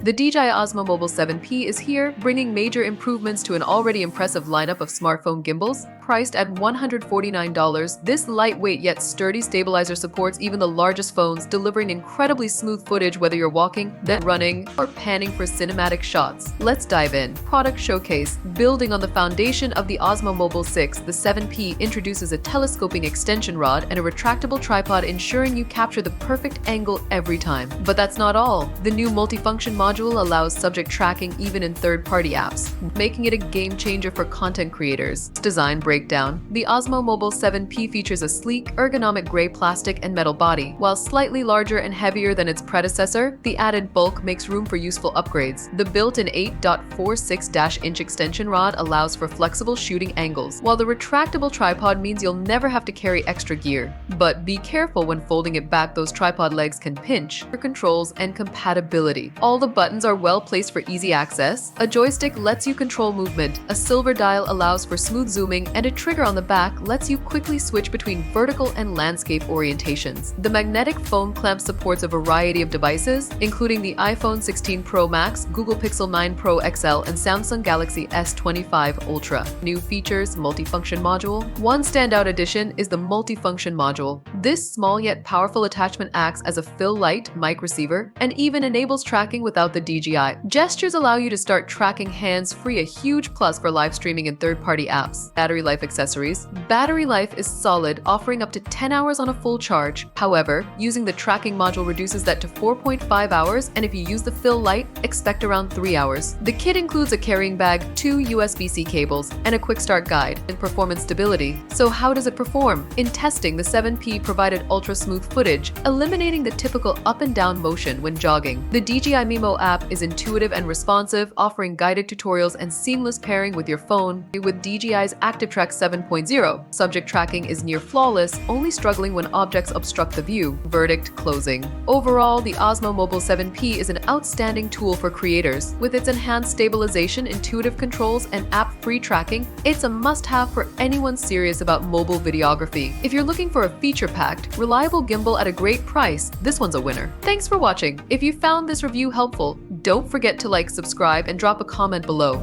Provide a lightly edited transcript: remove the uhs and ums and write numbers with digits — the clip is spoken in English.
The DJI Osmo Mobile 7P is here, bringing major improvements to an already impressive lineup of smartphone gimbals. Priced at $149, this lightweight yet sturdy stabilizer supports even the largest phones, delivering incredibly smooth footage whether you're walking, then running, or panning for cinematic shots. Let's dive in. Product showcase. Building on the foundation of the Osmo Mobile 6, the 7P introduces a telescoping extension rod and a retractable tripod, ensuring you capture the perfect angle every time. But that's not all. The new multifunction module allows subject tracking even in third-party apps, making it a game changer for content creators. Design breakdown. The Osmo Mobile 7P features a sleek, ergonomic gray plastic and metal body. While slightly larger and heavier than its predecessor, the added bulk makes room for useful upgrades. The built-in 8.46-inch extension rod allows for flexible shooting angles, while the retractable tripod means you'll never have to carry extra gear. But be careful when folding it back, those tripod legs can pinch. For controls and compatibility. All the buttons are well placed for easy access. A joystick lets you control movement. A silver dial allows for smooth zooming, and a trigger on the back lets you quickly switch between vertical and landscape orientations. The magnetic phone clamp supports a variety of devices, including the iPhone 16 Pro Max, Google Pixel 9 Pro XL, and Samsung Galaxy S25 Ultra. New features, multifunction module. One standout addition is the multifunction module. This small yet powerful attachment acts as a fill light, mic receiver, and even enables tracking without the DJI. Gestures allow you to start tracking hands-free, a huge plus for live streaming and third-party apps. Battery life accessories. Battery life is solid, offering up to 10 hours on a full charge. However, using the tracking module reduces that to 4.5 hours, and if you use the fill light, expect around 3 hours. The kit includes a carrying bag, 2 USB-C cables, and a quick start guide and performance stability. So how does it perform? In testing, the 7P provided ultra-smooth footage, eliminating the typical up and down motion when jogging. The DJI Mimo app is intuitive and responsive, offering guided tutorials and seamless pairing with your phone. With DJI's ActiveTrack 7.0, subject tracking is near flawless, only struggling when objects obstruct the view. Verdict closing. Overall, the Osmo Mobile 7P is an outstanding tool for creators. With its enhanced stabilization, intuitive controls, and app-free tracking, it's a must-have for anyone serious about mobile videography. If you're looking for a feature-packed, reliable gimbal at a great price, this one's a winner. Thanks for watching. If you found this review helpful, don't forget to like, subscribe, and drop a comment below.